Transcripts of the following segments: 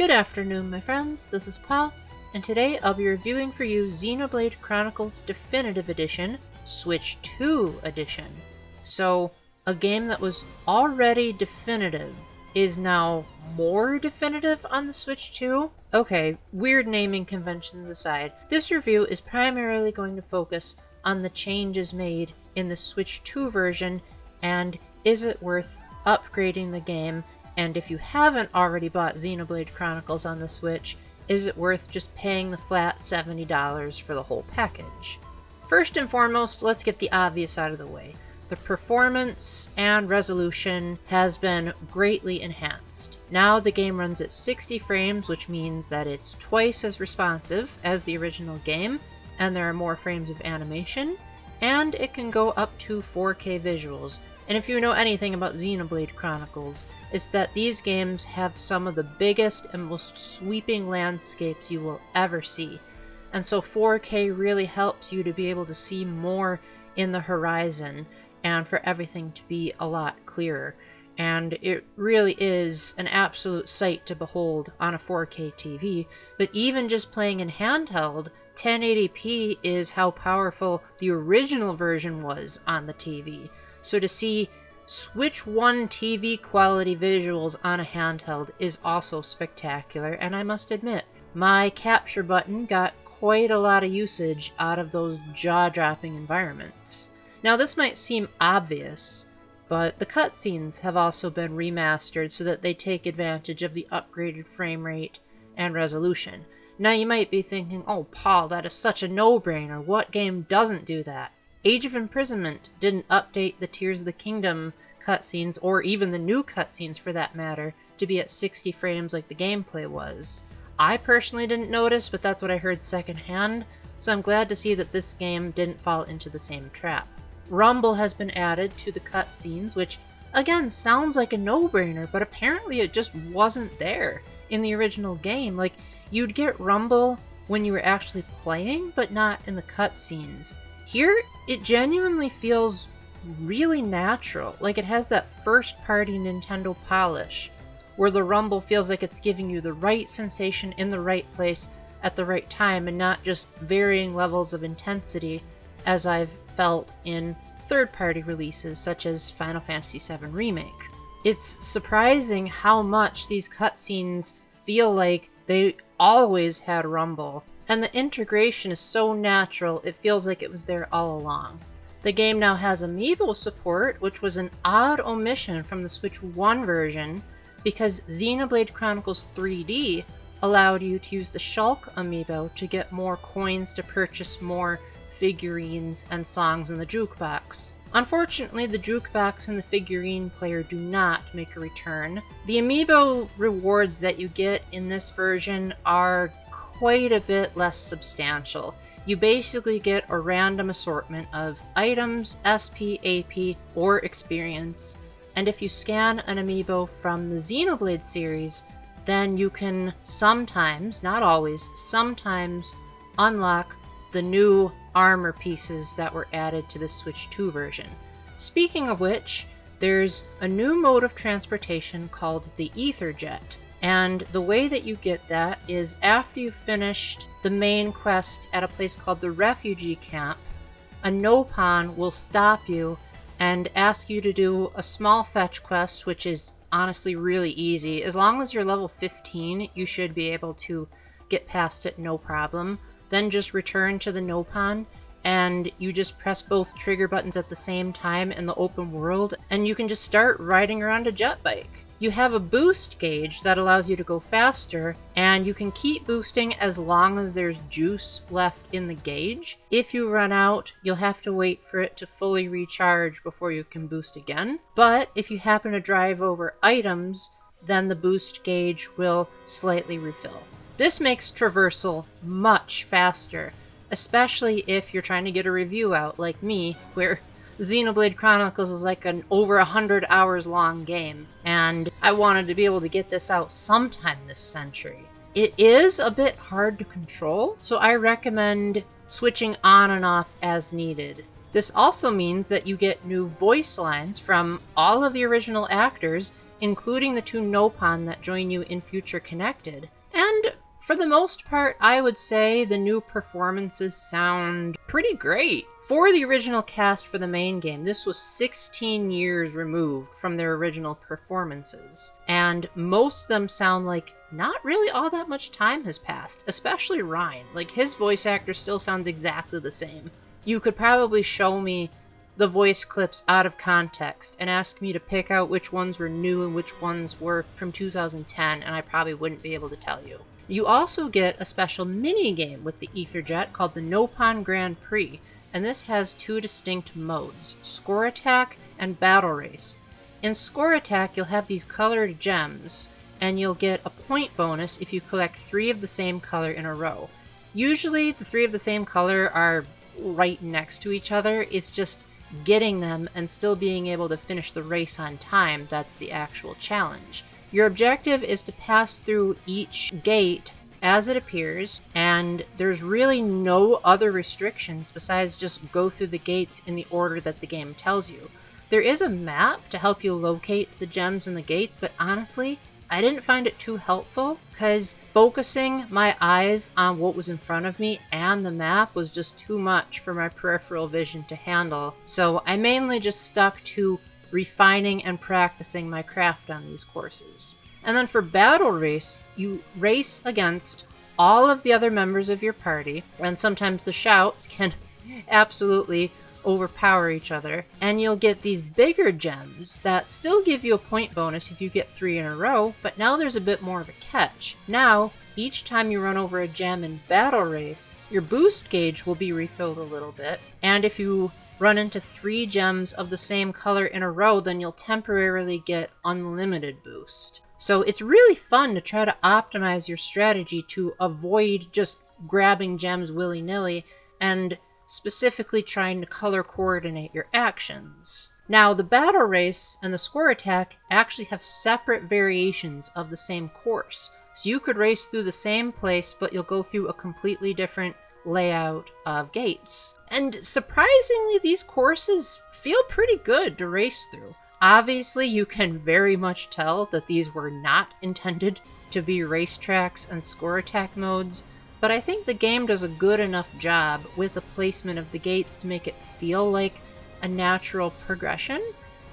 Good afternoon, my friends. This is Paul, and today I'll be reviewing for you Xenoblade Chronicles Definitive Edition, Switch 2 Edition. So, a game that was already definitive is now more definitive on the Switch 2? Okay, weird naming conventions aside, this review is primarily going to focus on the changes made in the Switch 2 version, and is it worth upgrading the game? And if you haven't already bought Xenoblade Chronicles on the Switch, is it worth just paying the flat $70 for the whole package? First and foremost, let's get the obvious out of the way. The performance and resolution has been greatly enhanced. Now the game runs at 60 frames, which means that it's twice as responsive as the original game, and there are more frames of animation, and it can go up to 4K visuals. And if you know anything about Xenoblade Chronicles, it's that these games have some of the biggest and most sweeping landscapes you will ever see. And so 4K really helps you to be able to see more in the horizon and for everything to be a lot clearer. And it really is an absolute sight to behold on a 4K TV. But even just playing in handheld, 1080p is how powerful the original version was on the TV. So to see Switch 1 TV quality visuals on a handheld is also spectacular, and I must admit, my capture button got quite a lot of usage out of those jaw-dropping environments. Now this might seem obvious, but the cutscenes have also been remastered so that they take advantage of the upgraded frame rate and resolution. Now you might be thinking, oh Paul, that is such a no-brainer, what game doesn't do that? Age of Imprisonment didn't update the Tears of the Kingdom cutscenes, or even the new cutscenes for that matter, to be at 60 frames like the gameplay was. I personally didn't notice, but that's what I heard secondhand, so I'm glad to see that this game didn't fall into the same trap. Rumble has been added to the cutscenes, which again sounds like a no-brainer, but apparently it just wasn't there in the original game. Like, you'd get Rumble when you were actually playing, but not in the cutscenes. Here, it genuinely feels really natural, like it has that first-party Nintendo polish, where the rumble feels like it's giving you the right sensation in the right place at the right time, and not just varying levels of intensity, as I've felt in third-party releases such as Final Fantasy VII Remake. It's surprising how much these cutscenes feel like they always had rumble, and the integration is so natural, it feels like it was there all along. The game now has amiibo support, which was an odd omission from the Switch 1 version, because Xenoblade Chronicles 3D allowed you to use the Shulk amiibo to get more coins to purchase more figurines and songs in the jukebox. Unfortunately, the jukebox and the figurine player do not make a return. The amiibo rewards that you get in this version are quite a bit less substantial. You basically get a random assortment of items, SP, AP, or experience, and if you scan an amiibo from the Xenoblade series, then you can sometimes, not always, sometimes unlock the new armor pieces that were added to the Switch 2 version. Speaking of which, there's a new mode of transportation called the Ether Jet. And the way that you get that is after you've finished the main quest at a place called the Refugee Camp, a Nopon will stop you and ask you to do a small fetch quest, which is honestly really easy. As long as you're level 15, you should be able to get past it no problem. Then just return to the Nopon, and you just press both trigger buttons at the same time in the open world, and you can just start riding around a jet bike. You have a boost gauge that allows you to go faster, and you can keep boosting as long as there's juice left in the gauge. If you run out, you'll have to wait for it to fully recharge before you can boost again. But if you happen to drive over items, then the boost gauge will slightly refill. This makes traversal much faster, especially if you're trying to get a review out like me, where Xenoblade Chronicles is like an over 100 hours long game, and I wanted to be able to get this out sometime this century. It is a bit hard to control, so I recommend switching on and off as needed. This also means that you get new voice lines from all of the original actors including the two Nopon that join you in Future Connected. And for the most part, I would say the new performances sound pretty great. For the original cast for the main game, this was 16 years removed from their original performances, and most of them sound like not really all that much time has passed, especially Ryan. Like, his voice actor still sounds exactly the same. You could probably show me the voice clips out of context and ask me to pick out which ones were new and which ones were from 2010, and I probably wouldn't be able to tell you. You also get a special mini-game with the Etherjet called the Nopon Grand Prix, and this has two distinct modes, Score Attack and Battle Race. In Score Attack, you'll have these colored gems, and you'll get a point bonus if you collect 3 of the same color in a row. Usually, the 3 of the same color are right next to each other. It's just getting them and still being able to finish the race on time that's the actual challenge. Your objective is to pass through each gate as it appears, and there's really no other restrictions besides just go through the gates in the order that the game tells you. There is a map to help you locate the gems and the gates, but honestly, I didn't find it too helpful because focusing my eyes on what was in front of me and the map was just too much for my peripheral vision to handle. So I mainly just stuck to refining and practicing my craft on these courses. And then for Battle Race, you race against all of the other members of your party, and sometimes the shouts can absolutely overpower each other, and you'll get these bigger gems that still give you a point bonus if you get 3 in a row, but now there's a bit more of a catch. Now, each time you run over a gem in Battle Race, your boost gauge will be refilled a little bit, and if you run into 3 gems of the same color in a row, then you'll temporarily get unlimited boost. So it's really fun to try to optimize your strategy to avoid just grabbing gems willy-nilly and specifically trying to color coordinate your actions. Now, the Battle Race and the Score Attack actually have separate variations of the same course. So you could race through the same place, but you'll go through a completely different layout of gates. And surprisingly, these courses feel pretty good to race through. Obviously, you can very much tell that these were not intended to be racetracks and Score Attack modes, but I think the game does a good enough job with the placement of the gates to make it feel like a natural progression.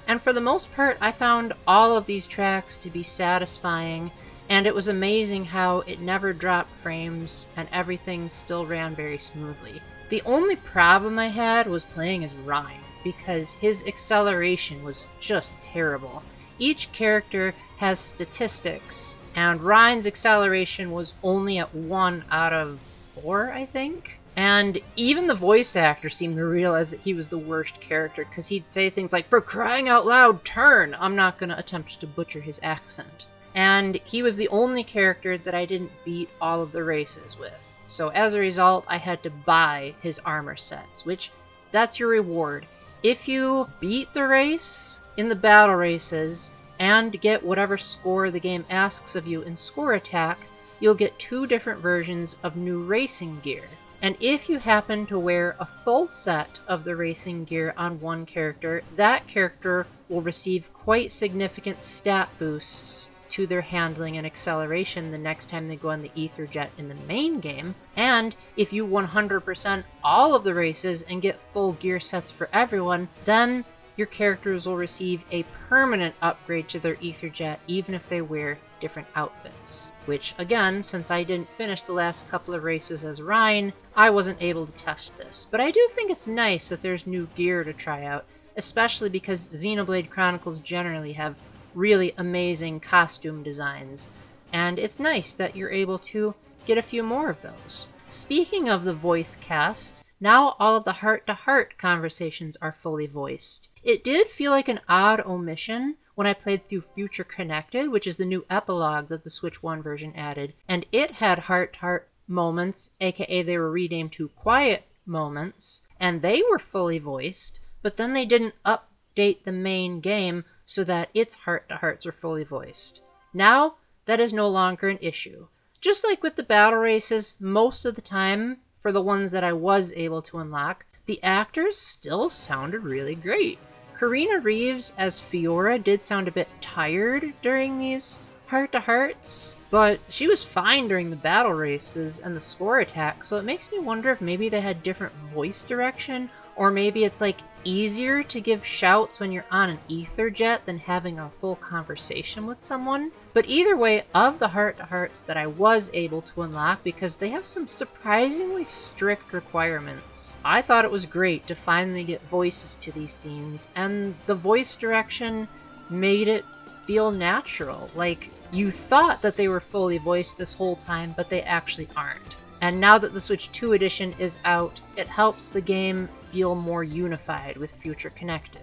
And for the most part, I found all of these tracks to be satisfying, and it was amazing how it never dropped frames and everything still ran very smoothly. The only problem I had was playing as Ryan, because his acceleration was just terrible. Each character has statistics, and Ryan's acceleration was only at 1 out of 4, I think. And even the voice actor seemed to realize that he was the worst character, because he'd say things like, "For crying out loud, turn!" I'm not going to attempt to butcher his accent. And he was the only character that I didn't beat all of the races with. So as a result, I had to buy his armor sets, which, that's your reward. If you beat the race in the battle races and get whatever score the game asks of you in Score Attack, you'll get 2 different versions of new racing gear. And if you happen to wear a full set of the racing gear on one character, that character will receive quite significant stat boosts to their handling and acceleration the next time they go on the Etherjet in the main game. And if you 100% all of the races and get full gear sets for everyone, then your characters will receive a permanent upgrade to their Etherjet even if they wear different outfits. Which, again, since I didn't finish the last couple of races as Ryan, I wasn't able to test this. But I do think it's nice that there's new gear to try out, especially because Xenoblade Chronicles generally have really amazing costume designs, and it's nice that you're able to get a few more of those. Speaking of the voice cast, now all of the heart-to-heart conversations are fully voiced. It did feel like an odd omission when I played through Future Connected, which is the new epilogue that the Switch 1 version added, and it had heart-to-heart moments, aka they were renamed to quiet moments, and they were fully voiced, but then they didn't update the main game so that its heart-to-hearts are fully voiced. Now, that is no longer an issue. Just like with the battle races, most of the time, for the ones that I was able to unlock, the actors still sounded really great. Karina Reeves as Fiora did sound a bit tired during these heart-to-hearts, but she was fine during the battle races and the score attack, so it makes me wonder if maybe they had different voice direction, or maybe it's like easier to give shouts when you're on an ether jet than having a full conversation with someone. But either way, of the heart-to-hearts that I was able to unlock, because they have some surprisingly strict requirements, I thought it was great to finally get voices to these scenes, and the voice direction made it feel natural. Like, you thought that they were fully voiced this whole time, but they actually aren't. And now that the Switch 2 edition is out, it helps the game feel more unified with Future Connected.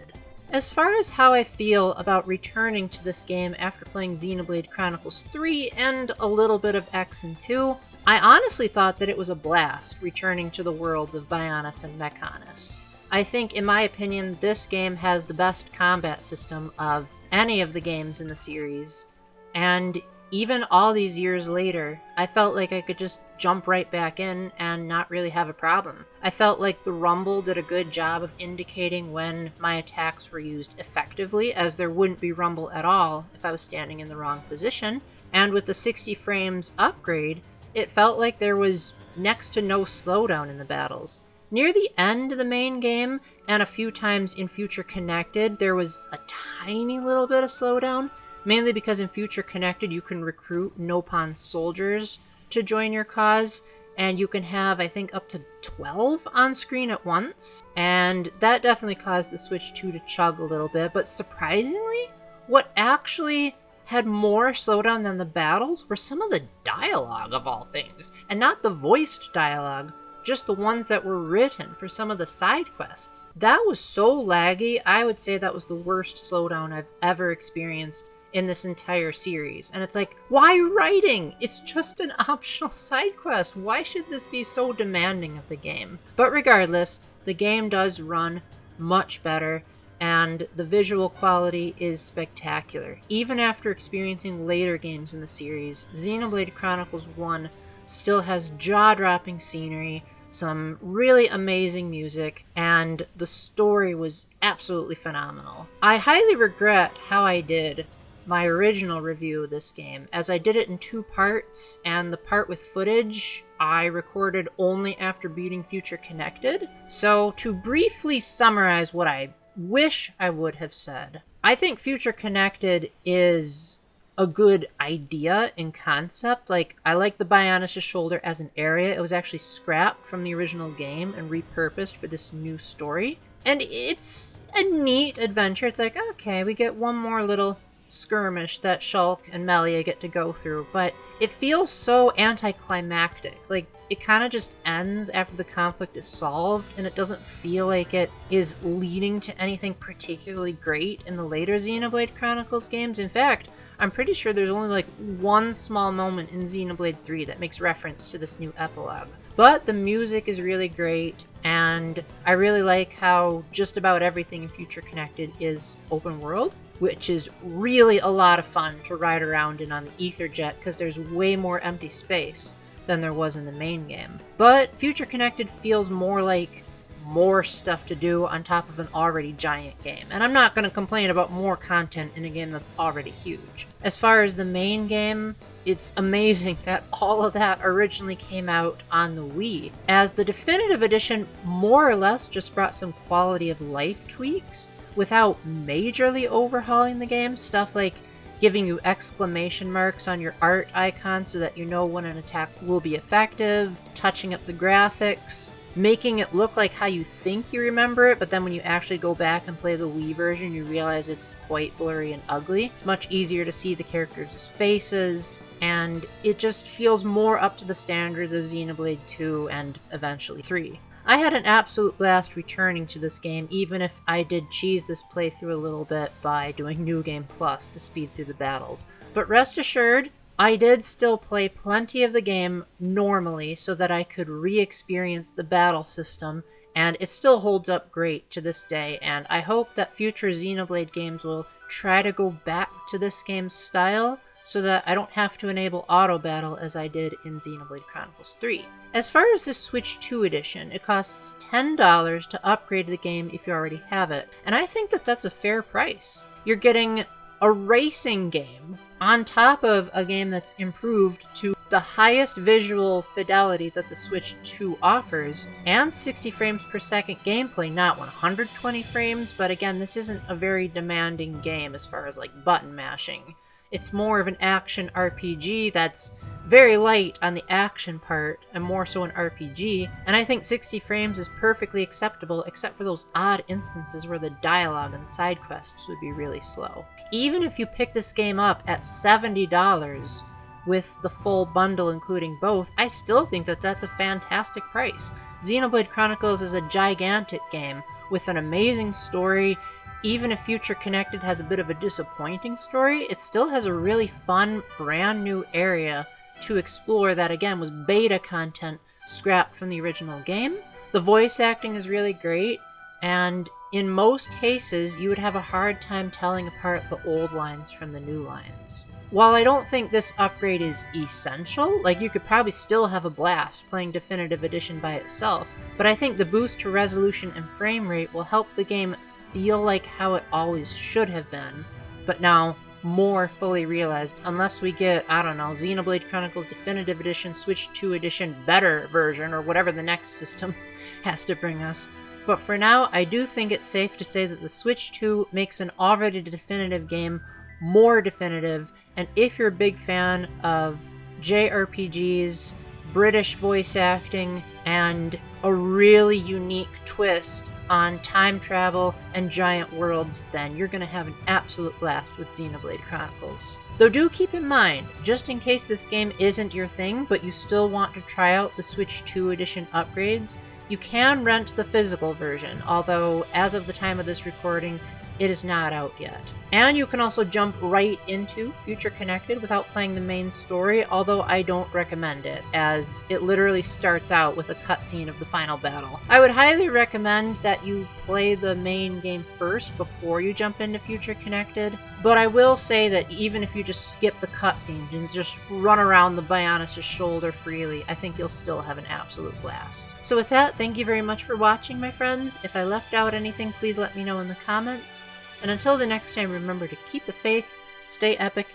As far as how I feel about returning to this game after playing Xenoblade Chronicles 3 and a little bit of X and 2, I honestly thought that it was a blast returning to the worlds of Bionis and Mechonis. I think, in my opinion, this game has the best combat system of any of the games in the series, and even all these years later, I felt like I could just jump right back in and not really have a problem. I felt like the rumble did a good job of indicating when my attacks were used effectively, as there wouldn't be rumble at all if I was standing in the wrong position. And with the 60 frames upgrade, it felt like there was next to no slowdown in the battles. Near the end of the main game, and a few times in Future Connected, there was a tiny little bit of slowdown, mainly because in Future Connected you can recruit Nopon soldiers to join your cause, and you can have, I think, up to 12 on screen at once, and that definitely caused the Switch 2 to chug a little bit, but surprisingly, what actually had more slowdown than the battles were some of the dialogue, of all things, and not the voiced dialogue, just the ones that were written for some of the side quests. That was so laggy, I would say that was the worst slowdown I've ever experienced in this entire series. And it's like, why writing? It's just an optional side quest. Why should this be so demanding of the game? But regardless, the game does run much better, and the visual quality is spectacular. Even after experiencing later games in the series, Xenoblade Chronicles 1 still has jaw-dropping scenery, some really amazing music, and the story was absolutely phenomenal. I highly regret how I did my original review of this game, as I did it in 2 parts, and the part with footage I recorded only after beating Future Connected. So to briefly summarize what I wish I would have said, I think Future Connected is a good idea in concept. Like, I like the Bionis' shoulder as an area. It was actually scrapped from the original game and repurposed for this new story. And it's a neat adventure. It's like, okay, we get one more little skirmish that Shulk and Melia get to go through, but it feels so anticlimactic. Like, it kind of just ends after the conflict is solved, and it doesn't feel like it is leading to anything particularly great in the later Xenoblade Chronicles games. In fact, I'm pretty sure there's only like one small moment in Xenoblade 3 that makes reference to this new epilogue. But the music is really great, and I really like how just about everything in Future Connected is open world, which is really a lot of fun to ride around in on the ether jet, because there's way more empty space than there was in the main game. But Future Connected feels more like more stuff to do on top of an already giant game. And I'm not going to complain about more content in a game that's already huge. As far as the main game, it's amazing that all of that originally came out on the Wii, as the definitive edition more or less just brought some quality of life tweaks without majorly overhauling the game. Stuff like giving you exclamation marks on your art icon so that you know when an attack will be effective, touching up the graphics, making it look like how you think you remember it, but then when you actually go back and play the Wii version, you realize it's quite blurry and ugly. It's much easier to see the characters' faces, and it just feels more up to the standards of Xenoblade 2 and eventually 3. I had an absolute blast returning to this game, even if I did cheese this playthrough a little bit by doing New Game Plus to speed through the battles. But rest assured, I did still play plenty of the game normally so that I could re-experience the battle system, and it still holds up great to this day, and I hope that future Xenoblade games will try to go back to this game's style so that I don't have to enable auto battle as I did in Xenoblade Chronicles 3. As far as the Switch 2 edition, it costs $10 to upgrade the game if you already have it, and I think that that's a fair price. You're getting a racing game on top of a game that's improved to the highest visual fidelity that the Switch 2 offers, and 60 frames per second gameplay, not 120 frames, but again, this isn't a very demanding game as far as like button mashing. It's more of an action RPG that's very light on the action part and more so an RPG, and I think 60 frames is perfectly acceptable except for those odd instances where the dialogue and side quests would be really slow. Even if you pick this game up at $70 with the full bundle including both, I still think that that's a fantastic price. Xenoblade Chronicles is a gigantic game with an amazing story. Even if Future Connected has a bit of a disappointing story, it still has a really fun, brand new area to explore that again was beta content scrapped from the original game. The voice acting is really great, and in most cases you would have a hard time telling apart the old lines from the new lines. While I don't think this upgrade is essential, like you could probably still have a blast playing Definitive Edition by itself, but I think the boost to resolution and frame rate will help the game feel like how it always should have been, but now more fully realized, unless we get, I don't know, Xenoblade Chronicles Definitive Edition, Switch 2 Edition better version, or whatever the next system has to bring us. But for now, I do think it's safe to say that the Switch 2 makes an already definitive game more definitive, and if you're a big fan of JRPGs, British voice acting, and a really unique twist on time travel and giant worlds, then you're going to have an absolute blast with Xenoblade Chronicles. Though do keep in mind, just in case this game isn't your thing, but you still want to try out the Switch 2 edition upgrades, you can rent the physical version, although as of the time of this recording, it is not out yet. And you can also jump right into Future Connected without playing the main story, although I don't recommend it, as it literally starts out with a cutscene of the final battle. I would highly recommend that you play the main game first before you jump into Future Connected, but I will say that even if you just skip the cutscenes and just run around the Bionis' shoulder freely, I think you'll still have an absolute blast. So with that, thank you very much for watching, my friends. If I left out anything, please let me know in the comments. And until the next time, remember to keep the faith, stay epic,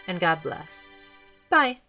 and God bless. Bye!